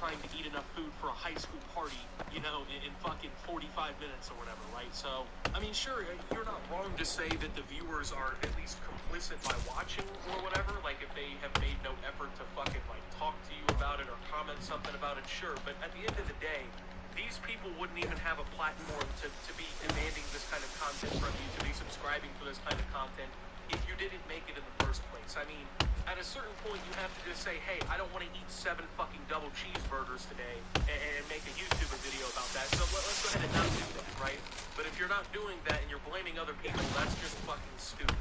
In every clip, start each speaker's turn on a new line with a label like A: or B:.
A: trying to eat enough food for a high school party, you know, in fucking 45 minutes or whatever, right? So, I mean, sure, you're not wrong to say that the viewers are at least complicit by watching or whatever. Like, if they have made no effort to fucking, like, talk to you about it or comment something about it, sure. But at the end of the day, these people wouldn't even have a platform to be demanding this kind of content from you, to be subscribing for this kind of content, if you didn't make it in the first place. I mean, at a certain point, you have to just say, hey, I don't want to eat 7 fucking double cheeseburgers today and make a YouTube video about that. So let's go ahead and not do that, right? But if you're not doing that and you're blaming other people, that's just fucking stupid.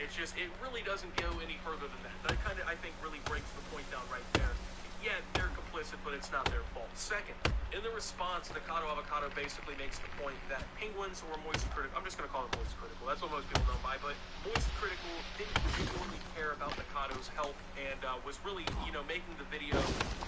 A: It's just, it really doesn't go any further than that. That kind of, I think, really breaks the point down right there. Yeah, they're complicit, but it's not their fault. Second, in the response, Nikocado Avocado basically makes the point that penguins were moist critical. I'm just going to call it moist critical. That's what most people know by. But moist critical didn't particularly care about Nikocado's health and was really, you know, making the video,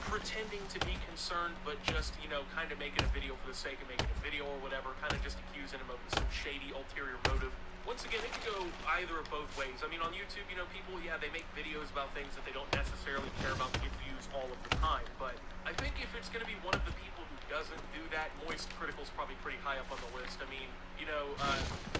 A: pretending to be concerned, but just, you know, kind of making a video for the sake of making a video or whatever, kind of just accusing him of some shady ulterior motive. Once again, it could go either of both ways. I mean, on YouTube, you know, people, yeah, they make videos about things that they don't necessarily care about to get views all of the time. But I think if it's going to be one of the people who doesn't do that, Moist Critical's probably pretty high up on the list. I mean, you know,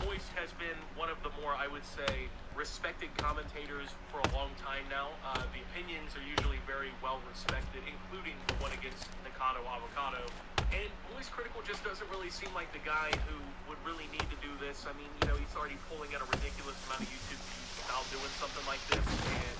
A: Moist has been one of the more, I would say, respected commentators for a long time now. The opinions are usually very well respected, including the one against Nikocado Avocado. And Moist Critical just doesn't really seem like the guy who would really need to do this. I mean, you know, he's already pulling out a ridiculous amount of YouTube views without doing something like this. And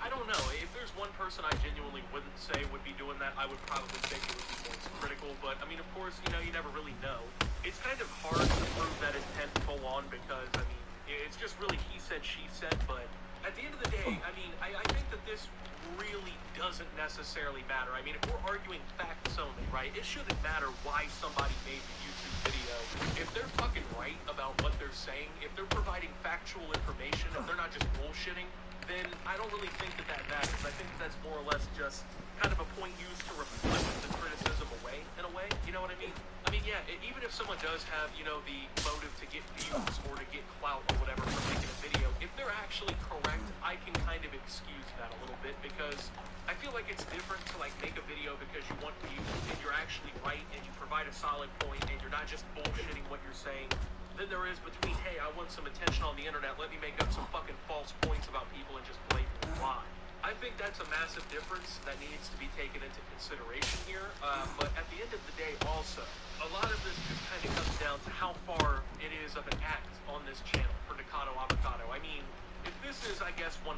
A: I don't know. If there's one person I genuinely wouldn't say would be doing that, I would probably think it would be Moist Critical. But, I mean, of course, you know, you never really know. It's kind of hard to prove that intent full on because, I mean, it's just really he said, she said. But at the end of the day, I mean, I think that this really doesn't necessarily matter. I mean, if we're arguing facts only, right, it shouldn't matter why somebody made the YouTube video. If they're fucking right about what they're saying, if they're providing factual information, if they're not just bullshitting, then I don't really think that that matters. I think that that's more or less just kind of a point used to reflect the criticism away, in a way. You know what I mean? I mean, yeah, even if someone does have, you know, the motive to get views or to get clout or whatever from making a video, if they're actually correct, I can kind of excuse that a little bit because I feel like it's different to, like, make a video because you want views and you're actually right and you provide a solid point and you're not just bullshitting what you're saying, than there is between, hey, I want some attention on the internet, let me make up some fucking false points about people and just blatantly lie. I think that's a massive difference that needs to be taken into consideration here, but at the end of the day also, a lot of this just kind of comes down to how far it is of an act on this channel for Nikocado Avocado. I mean, if this is, I guess, 100%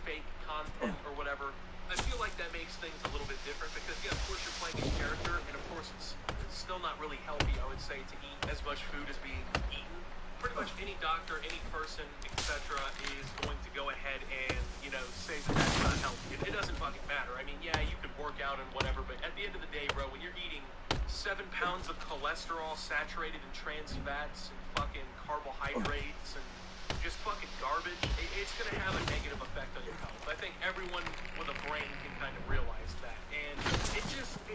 A: fake content or whatever, I feel like that makes things a little bit different because, yeah, of course you're playing a character, and of course it's still not really healthy, I would say, to eat as much food as being eaten. Pretty much any doctor, any person, etc. is going to go ahead and, you know, say that that's not healthy. It doesn't fucking matter. I mean, yeah, you could work out and whatever, but at the end of the day, bro, when you're eating 7 pounds of cholesterol saturated in trans fats and fucking carbohydrates and just fucking garbage, it's going to have a negative effect on your health. I think everyone with a brain can kind of realize that. And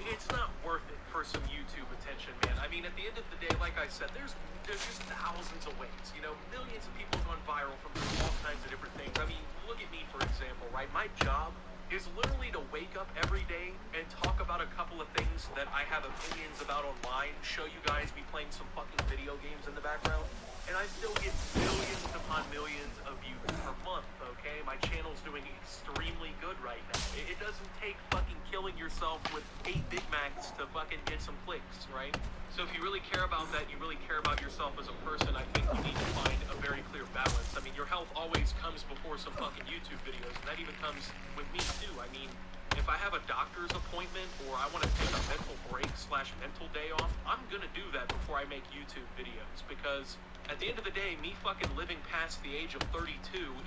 A: it's not worth it for some YouTube attention, man. I mean, at the end of the day, like I said, there's just thousands of ways. You know, millions of people have gone viral from all kinds of different things. I mean, look at me, for example, right? My job is literally to wake up every day and talk about a couple of things that I have opinions about online, show you guys me playing some fucking video games in the background, and I still get millions upon millions of views per month, okay? My channel's doing extremely good right now. It doesn't take fucking killing yourself with 8 Big Macs to fucking get some clicks, right? So if you really care about that, you really care about yourself as a person, I think you need to find a very clear balance. I mean, your health always comes before some fucking YouTube videos, and that even comes with me too. I mean, if I have a doctor's appointment or I want to take a mental break / mental day off, I'm gonna do that before I make YouTube videos because at the end of the day, me fucking living past the age of 32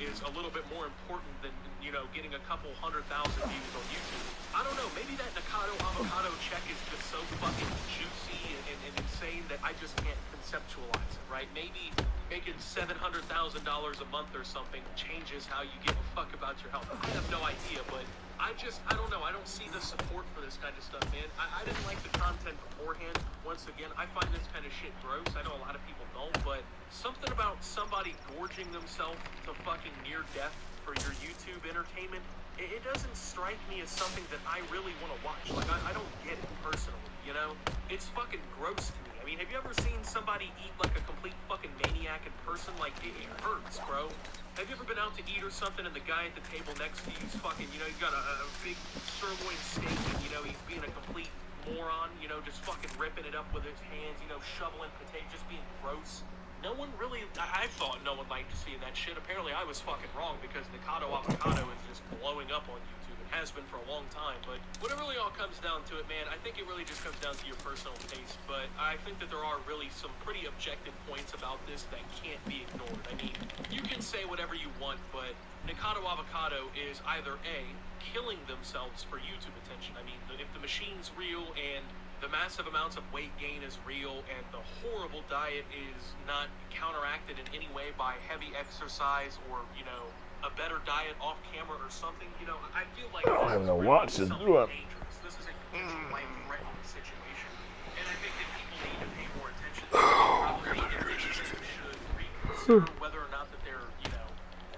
A: is a little bit more important than, you know, getting a couple 100,000 views on YouTube. I don't know, maybe that Nikocado Avocado check is just so fucking juicy and insane that I just can't conceptualize it, right? Maybe making $700,000 a month or something changes how you give a fuck about your health. I have no idea, but I don't know. I don't see the support for this kind of stuff, man. I didn't like the content beforehand. Once again, I find this kind of shit gross. I know a lot of people don't, but something about somebody gorging themselves to fucking near death for your YouTube entertainment, it doesn't strike me as something that I really want to watch. it's fucking gross to me. I mean, have you ever seen somebody eat like a complete fucking maniac in person? Like, it hurts, bro. Have you ever been out to eat or something and the guy at the table next to you's fucking, you know, he's got a big sirloin steak and, you know, he's being a complete moron, you know, just fucking ripping it up with his hands, you know, shoveling potatoes, just being gross. No one really, I thought no one liked seeing that shit. Apparently I was fucking wrong because Nikado Avocado is just blowing up on YouTube. It has been for a long time. But when it really all comes down to it, man, I think it really just comes down to your personal taste. But I think that there are really some pretty objective points about this that can't be ignored. I mean, you can say whatever you want, but Nikado Avocado is either A, killing themselves for YouTube attention. I mean, if the machine's real and the massive amounts of weight gain is real and the horrible diet is not counteracted in any way by heavy exercise or, you know, a better diet off camera or something, you know, I feel like
B: I don't have no watch to do it.
A: dangerous. This is a potential life-threatening situation. And I think that people need to pay more attention to it. Probably should reconsider whether or not that they're, you know,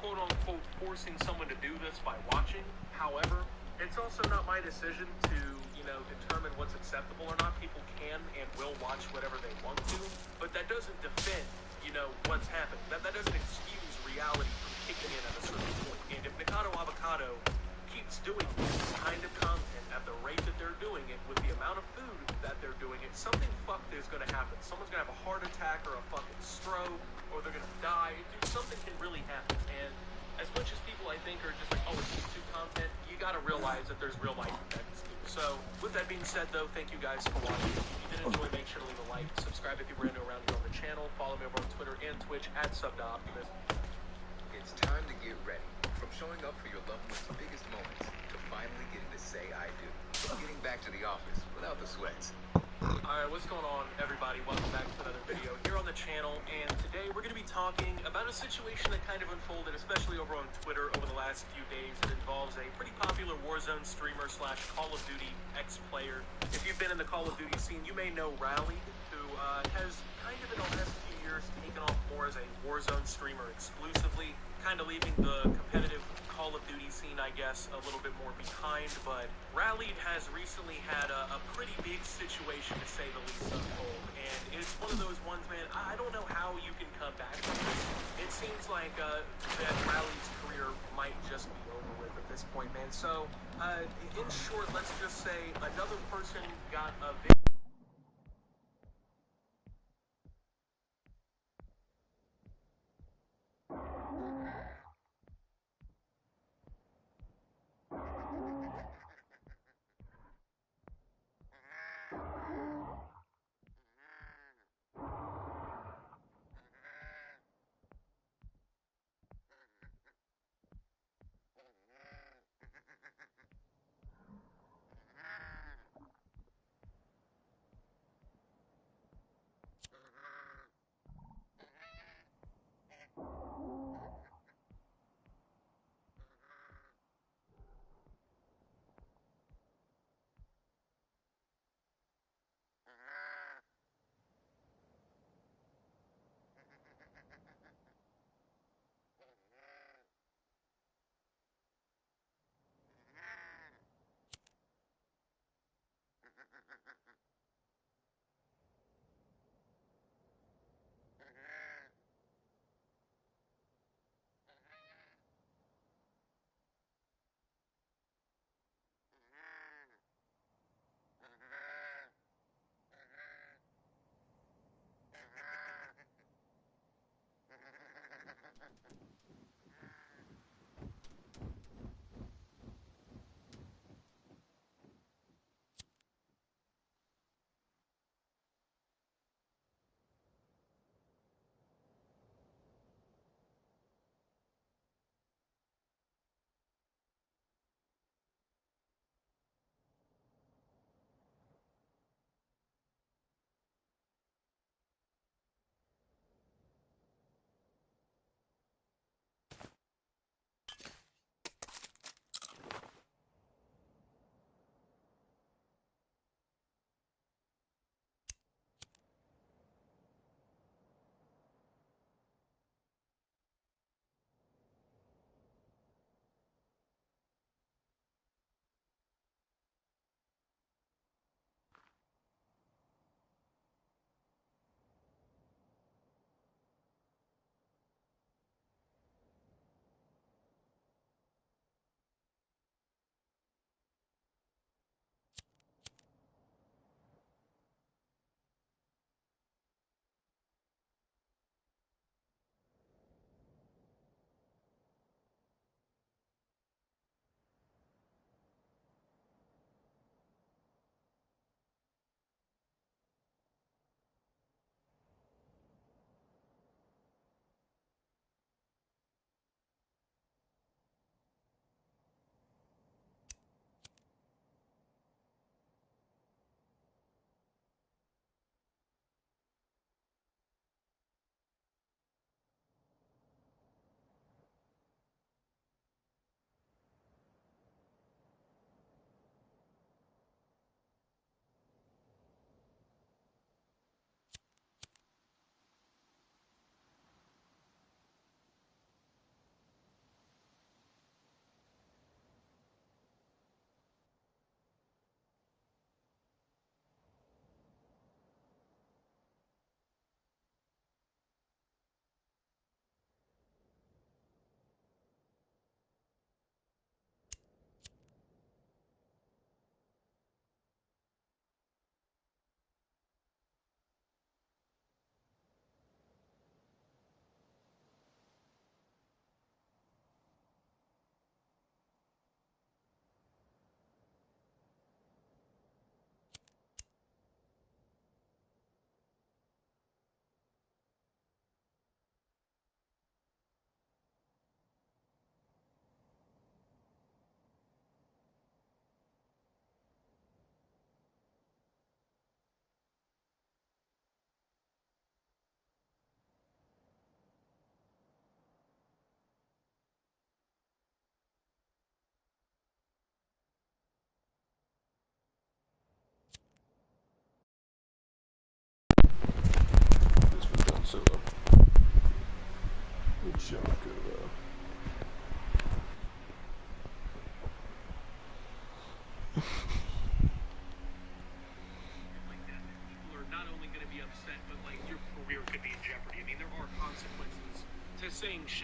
A: quote-unquote forcing someone to do this by watching. However, it's also not my decision to, you know, determine what's acceptable or not. People can and will watch whatever they want to, but that doesn't defend, you know, what's happened. That doesn't excuse reality from kicking in at a certain point. And if Nikado Avocado keeps doing this kind of content at the rate that they're doing it, with the amount of food that they're doing it, something fucked is going to happen. Someone's going to have a heart attack or a fucking stroke, or they're going to die. Dude, something can really happen. And as much as people, I think, are just like, oh, it's YouTube content, you gotta realize that there's real life effects too. So, with that being said, though, thank you guys for watching. If you did enjoy, make sure to leave a like, subscribe if you're brand new around here on the channel, follow me over on Twitter and Twitch at @SubDoptimus.
C: It's time to get ready. From showing up for your loved one's biggest moments to finally getting to say I do. Getting back to the office without the sweats.
A: Alright, what's going on, everybody? Welcome back to another video here on the channel, and today we're going to be talking about a situation that kind of unfolded, especially over on Twitter over the last few days. It involves a pretty popular Warzone streamer slash Call of Duty ex-player. If you've been in the Call of Duty scene, you may know Rally, who has kind of in the last few years taken off more as a Warzone streamer exclusively, kind of leaving the competitive Call of Duty scene, I guess, a little bit more behind, but Rallied has recently had a pretty big situation, to say the least, unfold, and it's one of those ones, man, I don't know how you can come back from this. It seems like that Rallied's career might just be over with at this point, man. So, in short, let's just say another person got a big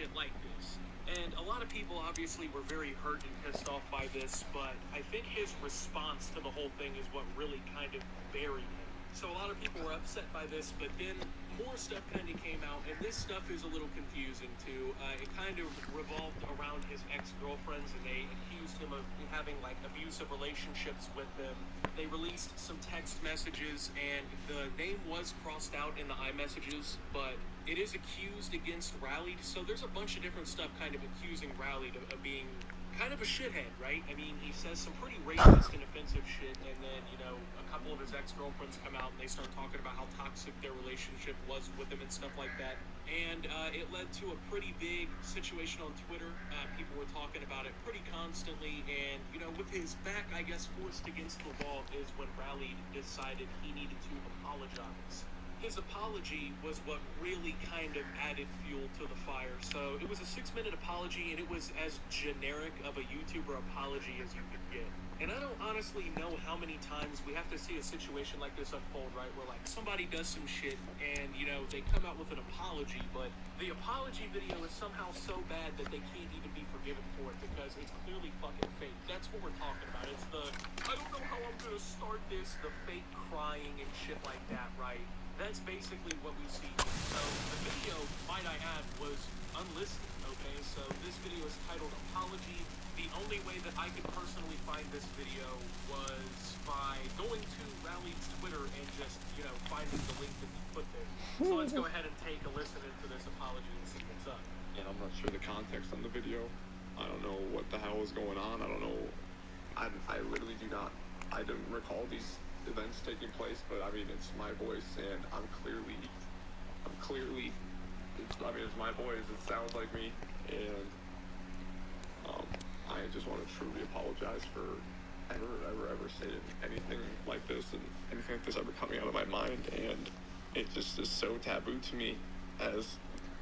A: shit like this. And a lot of people obviously were very hurt and pissed off by this, but I think his response to the whole thing is what really kind of buried him. So a lot of people were upset by this, but then more stuff kind of came out, and this stuff is a little confusing too. It kind of revolved around his ex-girlfriends, and they accused him of having like abusive relationships with them. They released some text messages, and the name was crossed out in the iMessages, but it is accused against Rallied. So there's a bunch of different stuff kind of accusing Rallied of being kind of a shithead, right? I mean, he says some pretty racist and offensive shit, and then, you know, a couple of his ex-girlfriends come out and they start talking about how toxic their relationship was with him and stuff like that. And it led to a pretty big situation on Twitter. People were talking about it pretty constantly, and, you know, with his back, I guess, forced against the wall is when Rallied decided he needed to apologize. His apology was what really kind of added fuel to the fire. So it was a 6-minute apology, and it was as generic of a YouTuber apology as you could get. And I don't honestly know how many times we have to see a situation like this unfold, right? Where like somebody does some shit and, you know, they come out with an apology, but the apology video is somehow so bad that they can't even be forgiven for it because it's clearly fucking fake. That's what we're talking about. It's the, I don't know how I'm gonna start this, the fake crying and shit like that, right? That's basically what we see. So the video, might I add, was unlisted, okay? So this video is titled Apology. The only way that I could personally find this video was by going to Rallied's Twitter and just, you know, finding the link that he put there. So let's go ahead and take a listen into this apology and see what's up.
D: And I'm not sure the context on the video. I don't know what the hell is going on. I don't know. I literally do not. I don't recall these events taking place, but I mean, it's my voice, and I'm clearly, it's my voice, it sounds like me, and I just want to truly apologize for ever saying anything like this, and anything like this ever coming out of my mind, and it just is so taboo to me as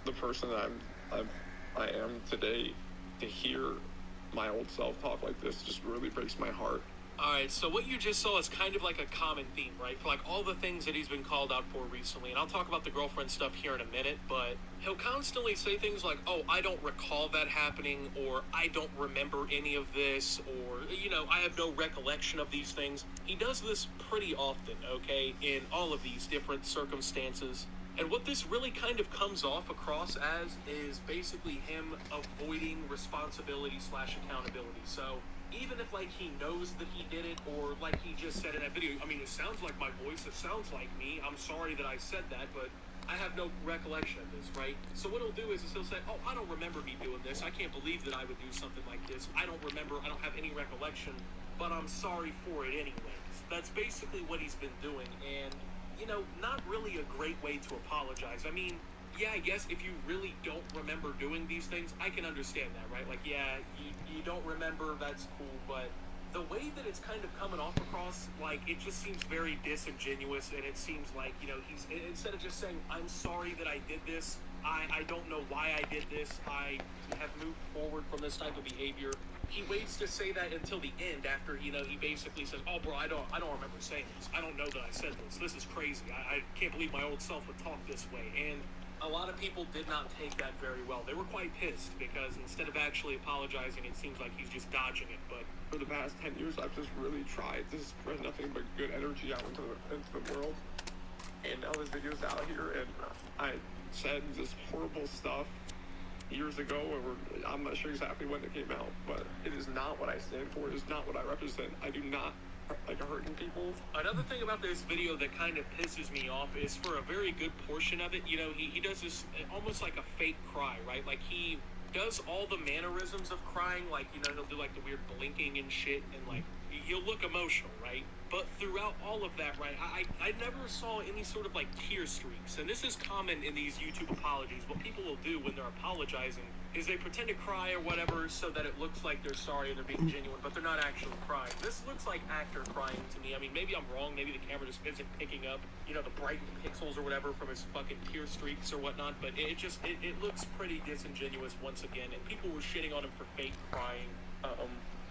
D: the person that I am today. To hear my old self talk like this just really breaks my heart.
A: Alright, so what you just saw is kind of like a common theme, right? For like all the things that he's been called out for recently. And I'll talk about the girlfriend stuff here in a minute, but he'll constantly say things like, oh, I don't recall that happening, or I don't remember any of this, or, you know, I have no recollection of these things. He does this pretty often, okay, in all of these different circumstances. And what this really kind of comes off across as is basically him avoiding responsibility/accountability. So even if, like, he knows that he did it, or like he just said in that video, I mean, it sounds like my voice, it sounds like me, I'm sorry that I said that, but I have no recollection of this, right? So what he'll do is he'll say, oh, I don't remember me doing this, I can't believe that I would do something like this, I don't remember, I don't have any recollection, but I'm sorry for it anyways. That's basically what he's been doing, and, you know, not really a great way to apologize. I mean, yeah, I guess if you really don't remember doing these things, I can understand that, right? Like, yeah, you don't remember, that's cool, but the way that it's kind of coming off across, like, it just seems very disingenuous, and it seems like, you know, he's, instead of just saying, I'm sorry that I did this, I don't know why I did this, I have moved forward from this type of behavior, he waits to say that until the end after, you know, he basically says, oh, bro, I don't remember saying this, I don't know that I said this is crazy, I can't believe my old self would talk this way, and a lot of people did not take that very well. They were quite pissed because instead of actually apologizing, it seems like he's just dodging it. But
D: for the past 10 years, I've just really tried to spread nothing but good energy out into the world. And now this video's out here, and I said this horrible stuff years ago, or I'm not sure exactly when it came out, but it is not what I stand for. It is not what I represent. I do not like hurting people.
A: Another thing about this video that kind of pisses me off is for a very good portion of it, you know, he does this almost like a fake cry, right? Like he does all the mannerisms of crying, like, you know, he'll do like the weird blinking and shit, and like he'll look emotional, right? But throughout all of that, right, I never saw any sort of like tear streaks, and this is common in these YouTube apologies. What people will do when they're apologizing is they pretend to cry or whatever so that it looks like they're sorry and they're being genuine, but they're not actually crying. This looks like actor crying to me. I mean, maybe I'm wrong, maybe the camera just isn't picking up, you know, the bright pixels or whatever from his fucking tear streaks or whatnot, but it looks pretty disingenuous once again, and people were shitting on him for fake crying.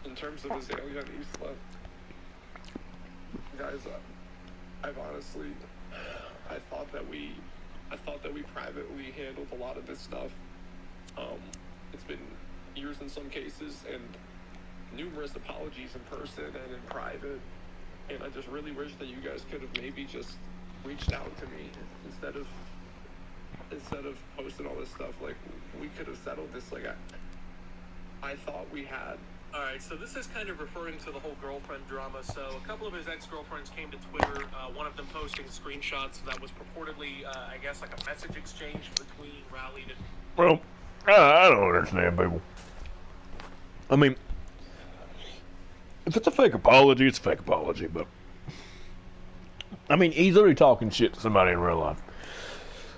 D: In terms of Azalea and Isla, guys, I've honestly, I thought that we privately handled a lot of this stuff It's been years in some cases, and numerous apologies in person and in private. And I just really wish that you guys could have maybe just reached out to me instead of posting all this stuff. Like, we could have settled this. Like, I thought we had.
A: All right, so this is kind of referring to the whole girlfriend drama. So a couple of his ex-girlfriends came to Twitter, one of them posting screenshots that was purportedly, I guess, like a message exchange between Rowley and...
B: Well, I don't understand people. I mean, if it's a fake apology, it's a fake apology, but... I mean, he's literally talking shit to somebody in real life.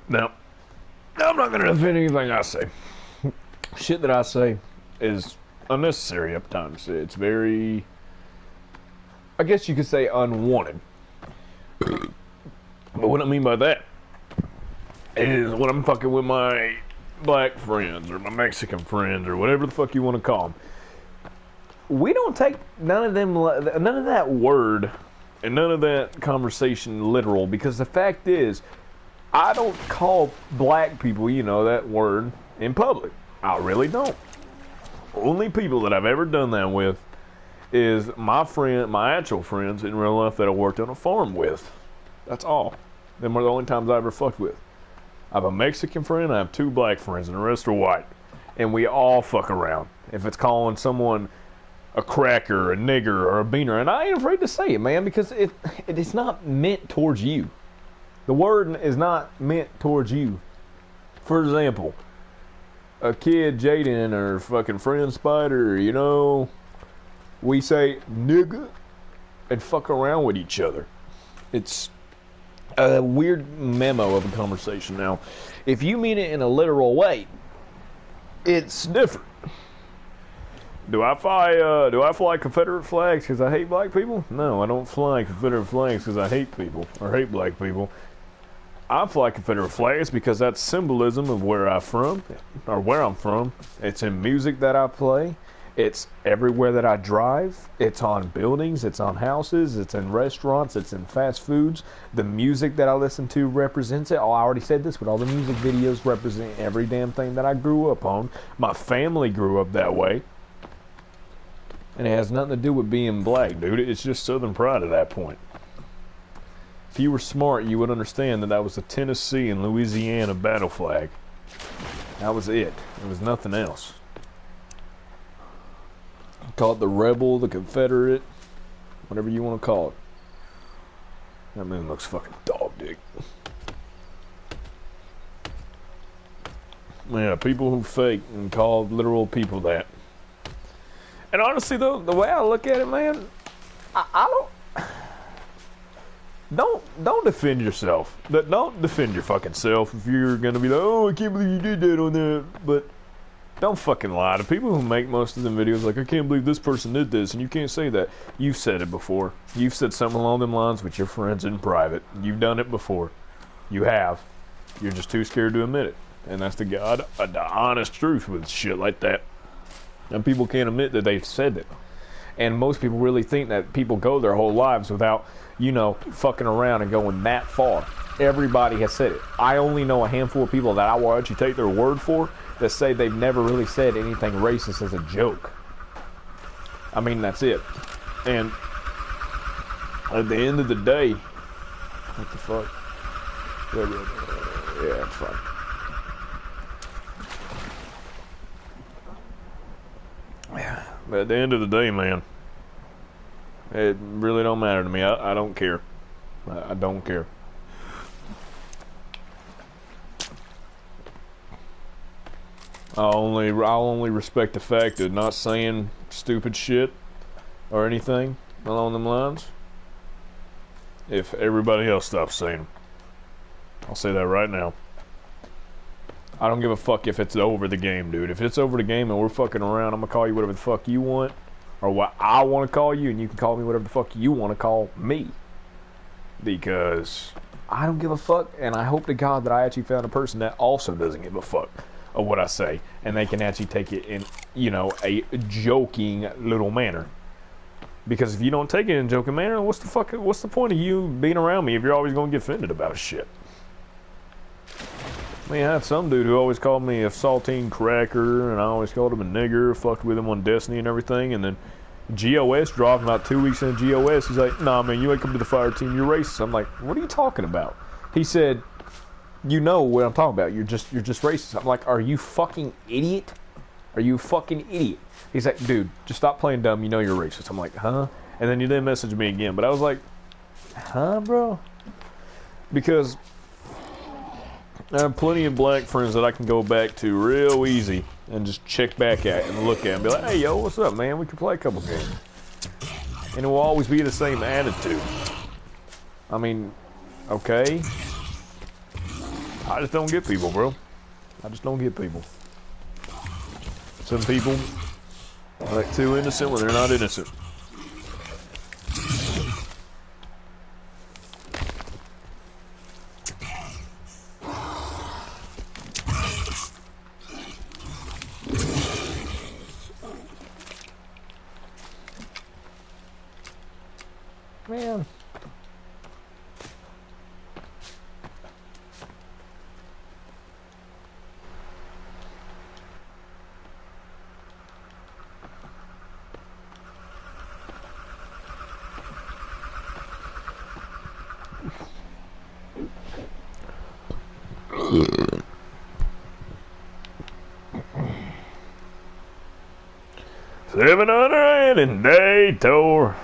B: Now, I'm not going to defend anything I say. Shit that I say is unnecessary at times. It's very, I guess you could say, unwanted. But what I mean by that is when I'm fucking with my black friends or my Mexican friends or whatever the fuck you want to call them, we don't take none of that word and none of that conversation literal, because the fact is, I don't call black people, that word in public. I really don't. Only people that I've ever done that with is my actual friends in real life that I worked on a farm with. That's all. Them are the only times I ever fucked with. I have a Mexican friend, I have 2 black friends, and the rest are white. And we all fuck around. If it's calling someone a cracker, a nigger, or a beaner, and I ain't afraid to say it, man, because it is not meant towards you. The word is not meant towards you. For example, a kid, Jaden, or fucking friend Spider, we say nigga and fuck around with each other. It's a weird memo of a conversation. Now, if you mean it in a literal way, it's different. Do I fly Confederate flags because I hate black people? No, I don't fly Confederate flags because I hate people or hate black people. I fly Confederate flags because that's symbolism of where I'm from. It's in music that I play. It's everywhere that I drive. It's on buildings. It's on houses. It's in restaurants. It's in fast foods. The music that I listen to represents it. Oh, I already said this, but all the music videos represent every damn thing that I grew up on. My family grew up that way. And it has nothing to do with being black, dude. It's just Southern pride at that point. If you were smart, you would understand that was the Tennessee and Louisiana battle flag. That was it. It was nothing else. Call it the Rebel, the Confederate, whatever you want to call it. That moon looks fucking dog dick. Yeah, people who fake and call literal people that. And honestly, though, the way I look at it, man, I don't defend yourself. Don't defend your fucking self if you're gonna be like, oh, I can't believe you did that on that. But don't fucking lie to people who make most of them videos like, I can't believe this person did this, and you can't say that. You've said it before. You've said something along them lines with your friends in private. You've done it before. You have. You're just too scared to admit it. And that's the honest truth with shit like that. And people can't admit that they've said it. And most people really think that people go their whole lives without, fucking around and going that far. Everybody has said it. I only know a handful of people that I will actually take their word for that say they've never really said anything racist as a joke. I mean, that's it. And at the end of the day, what the fuck? Yeah, it's fine. Yeah, but at the end of the day, man, it really don't matter to me. I don't care. I don't care. I'll only respect the fact of not saying stupid shit or anything along them lines if everybody else stops saying them. I'll say that right now. I don't give a fuck if it's over the game, dude. If it's over the game and we're fucking around, I'm gonna call you whatever the fuck you want, or what I want to call you, and you can call me whatever the fuck you want to call me. Because I don't give a fuck, and I hope to God that I actually found a person that also doesn't give a fuck of what I say, and they can actually take it in, a joking little manner. Because if you don't take it in a joking manner, what's the point of you being around me if you're always gonna get offended about shit? I mean, I had some dude who always called me a saltine cracker, and I always called him a nigger, fucked with him on Destiny and everything, and then GOS dropped about 2 weeks into GOS. He's like, nah, man, you ain't come to the fire team, you're racist. I'm like, what are you talking about? He said, you know what I'm talking about, you're just racist. I'm like, are you fucking idiot? Are you fucking idiot? He's like, dude, just stop playing dumb, you know you're racist. I'm like, huh? And then he didn't message me again, but I was like, huh, bro? Because I have plenty of black friends that I can go back to real easy and just check back at and look at and be like, hey, yo, what's up, man? We can play a couple games. And it will always be the same attitude. I mean, okay. I just don't get people, bro. I just don't get people. Some people are like too innocent when they're not innocent. Man. $700 in day tour.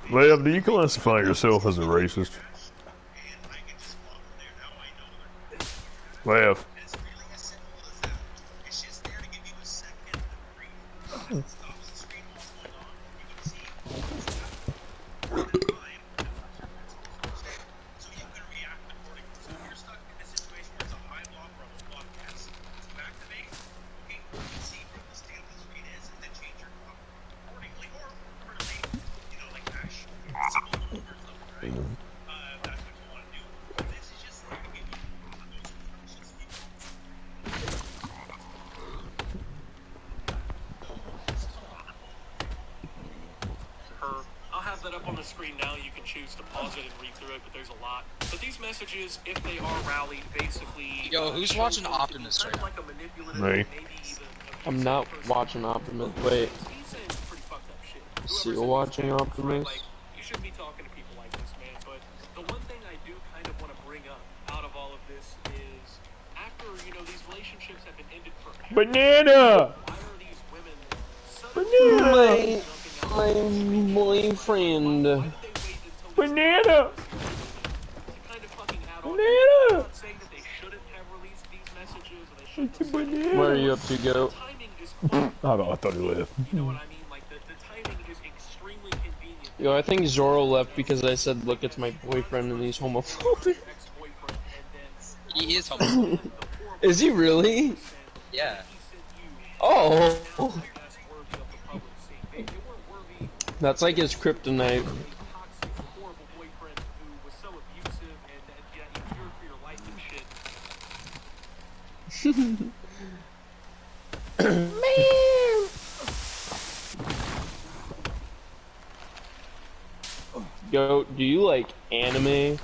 B: Lev, do you classify yourself as a racist? Lev.
A: If they are rallied, basically.
E: Yo, who's watching Optimus right now?
B: Me.
F: I'm not watching Optimus. Wait. So you're watching Optimus?
A: You shouldn't be talking to people like this, man. But the one thing I do kind of want to bring up out of all of this is after, these relationships have been ended forever.
B: Banana!
A: Why are these women suddenly jumping out
F: my boyfriend.
A: Why did they wait until
B: Banana!
A: kind of fucking add on?
B: Banana!
A: I'm not saying that they shouldn't have released these messages or they shouldn't have said it.
F: What are you up to, Goat?
A: The timing is fine.
B: I thought he left.
A: You know what I mean? Like the timing is extremely convenient.
F: Yo, I think Zoro left because I said, look, it's my boyfriend and he's homophobic.
A: Ex-boyfriend and then
E: He is homophobic.
F: Is he really?
E: Yeah.
F: Oh.
A: that's worthy of the public seeing. They weren't worthy.
F: That's like his kryptonite.
A: Toxic, horrible boyfriend who was so abusive and yeah, you feared for your life and shit.
F: Goat, do you like anime?